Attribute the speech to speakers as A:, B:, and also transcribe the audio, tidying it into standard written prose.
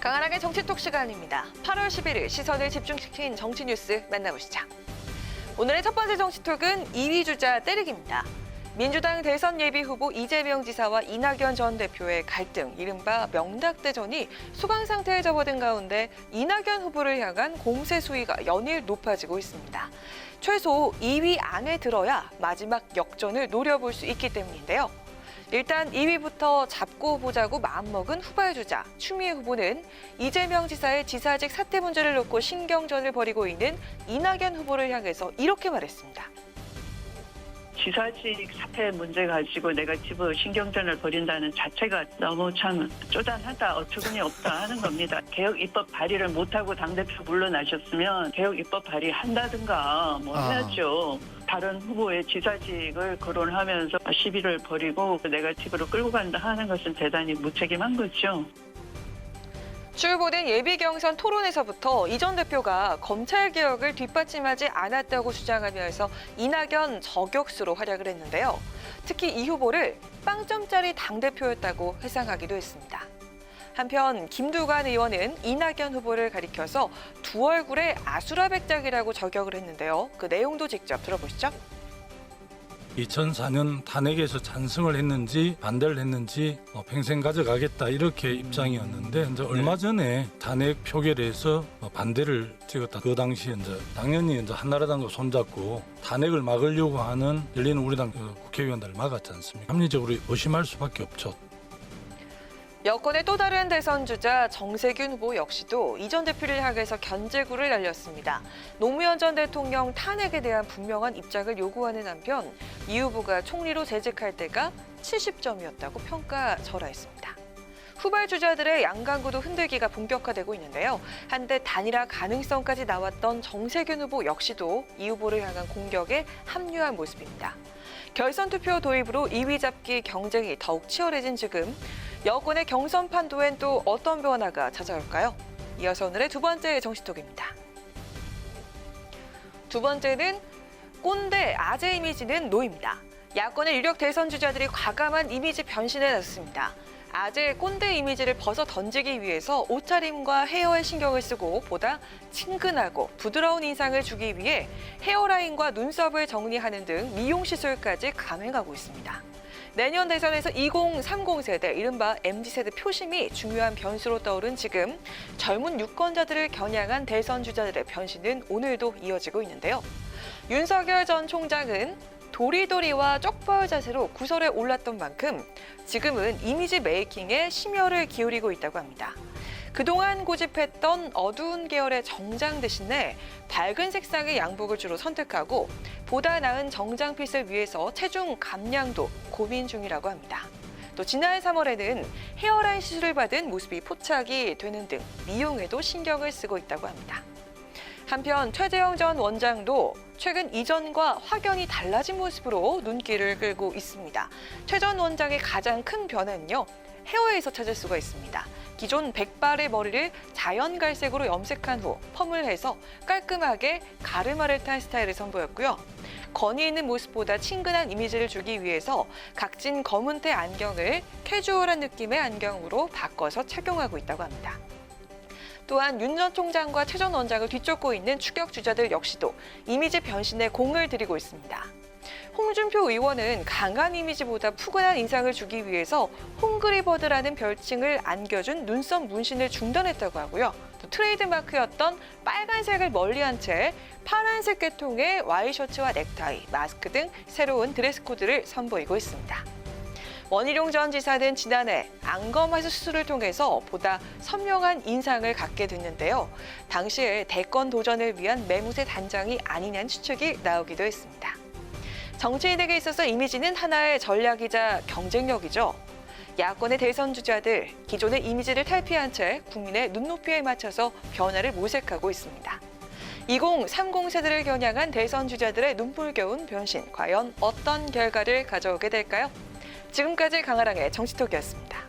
A: 강한하게 정치톡 시간입니다. 8월 11일 시선을 집중시킨 정치 뉴스 만나보시죠. 오늘의 첫 번째 정치톡은 2위 주자 때리기입니다. 민주당 대선 예비 후보 이재명 지사와 이낙연 전 대표의 갈등, 이른바 명닭대전이 소강 상태에 접어든 가운데 이낙연 후보를 향한 공세 수위가 연일 높아지고 있습니다. 최소 2위 안에 들어야 마지막 역전을 노려볼 수 있기 때문인데요. 일단 2위부터 잡고 보자고 마음먹은 후발주자 추미애 후보는 이재명 지사의 지사직 사퇴 문제를 놓고 신경전을 벌이고 있는 이낙연 후보를 향해서 이렇게 말했습니다.
B: 지사직 사퇴 문제 가지고 내가 집을 신경전을 벌인다는 자체가 너무 참 쪼잔하다, 어처구니 없다 하는 겁니다. 개혁 입법 발의를 못하고 당대표 물러나셨으면 개혁 입법 발의한다든가 뭐 해야죠. 다른 후보의 지사직을 거론하면서 시비를 벌이고 내가 집으로 끌고 간다 하는 것은 대단히 무책임한 거죠.
A: 주요보된 예비경선 토론에서부터 이 전 대표가 검찰개혁을 뒷받침하지 않았다고 주장하면서 이낙연 저격수로 활약을 했는데요. 특히 이 후보를 빵점짜리 당대표였다고 회상하기도 했습니다. 한편 김두관 의원은 이낙연 후보를 가리켜서 두 얼굴의 아수라백작이라고 저격을 했는데요. 그 내용도 직접 들어보시죠.
C: 2004년 탄핵에서 찬성을 했는지 반대를 했는지 평생 가져가겠다 이렇게 입장이었는데 이제 얼마 전에 탄핵 표결에서 반대를 찍었다. 그 당시에 이제 당연히 이제 한나라당과 손잡고 탄핵을 막으려고 하는 열리는 우리당 국회의원들을 막았지 않습니까? 합리적으로 의심할 수밖에 없죠.
A: 여권의 또 다른 대선 주자 정세균 후보 역시도 이 전 대표를 향해서 견제구를 날렸습니다. 노무현 전 대통령 탄핵에 대한 분명한 입장을 요구하는 한편 이 후보가 총리로 재직할 때가 70점이었다고 평가절하했습니다. 후발 주자들의 양강구도 흔들기가 본격화되고 있는데요. 한때 단일화 가능성까지 나왔던 정세균 후보 역시도 이 후보를 향한 공격에 합류한 모습입니다. 결선 투표 도입으로 2위 잡기 경쟁이 더욱 치열해진 지금 여권의 경선 판도엔 또 어떤 변화가 찾아올까요? 이어서 오늘의 두 번째 정치톡입니다. 두 번째는 꼰대 아재 이미지는 노입니다. 야권의 유력 대선 주자들이 과감한 이미지 변신에 나섰습니다. 아재 꼰대 이미지를 벗어 던지기 위해서 옷차림과 헤어에 신경을 쓰고 보다 친근하고 부드러운 인상을 주기 위해 헤어라인과 눈썹을 정리하는 등 미용 시술까지 감행하고 있습니다. 내년 대선에서 2030 세대, 이른바 MZ세대 표심이 중요한 변수로 떠오른 지금 젊은 유권자들을 겨냥한 대선 주자들의 변신은 오늘도 이어지고 있는데요. 윤석열 전 총장은 도리도리와 쪽벌 자세로 구설에 올랐던 만큼 지금은 이미지 메이킹에 심혈을 기울이고 있다고 합니다. 그동안 고집했던 어두운 계열의 정장 대신에 밝은 색상의 양복을 주로 선택하고 보다 나은 정장핏을 위해서 체중 감량도 고민 중이라고 합니다. 또 지난 3월에는 헤어라인 시술을 받은 모습이 포착이 되는 등 미용에도 신경을 쓰고 있다고 합니다. 한편 최재형 전 원장도 최근 이전과 확연히 달라진 모습으로 눈길을 끌고 있습니다. 최 전 원장의 가장 큰 변화는요, 헤어에서 찾을 수가 있습니다. 기존 백발의 머리를 자연 갈색으로 염색한 후 펌을 해서 깔끔하게 가르마를 탄 스타일을 선보였고요. 건의 있는 모습보다 친근한 이미지를 주기 위해서 각진 검은테 안경을 캐주얼한 느낌의 안경으로 바꿔서 착용하고 있다고 합니다. 또한 윤 전 총장과 최 전 원장을 뒤쫓고 있는 추격 주자들 역시도 이미지 변신에 공을 들이고 있습니다. 홍준표 의원은 강한 이미지보다 푸근한 인상을 주기 위해서 홍그리버드라는 별칭을 안겨준 눈썹 문신을 중단했다고 하고요. 또 트레이드마크였던 빨간색을 멀리한 채 파란색 계통의 와이셔츠와 넥타이, 마스크 등 새로운 드레스 코드를 선보이고 있습니다. 원희룡 전 지사는 지난해 안검하수 수술을 통해서 보다 선명한 인상을 갖게 됐는데요. 당시에 대권 도전을 위한 매무새 단장이 아니냐는 추측이 나오기도 했습니다. 정치인에게 있어서 이미지는 하나의 전략이자 경쟁력이죠. 야권의 대선 주자들, 기존의 이미지를 탈피한 채 국민의 눈높이에 맞춰서 변화를 모색하고 있습니다. 2030 세대를 겨냥한 대선 주자들의 눈물겨운 변신, 과연 어떤 결과를 가져오게 될까요? 지금까지 강아랑의 정치톡이었습니다.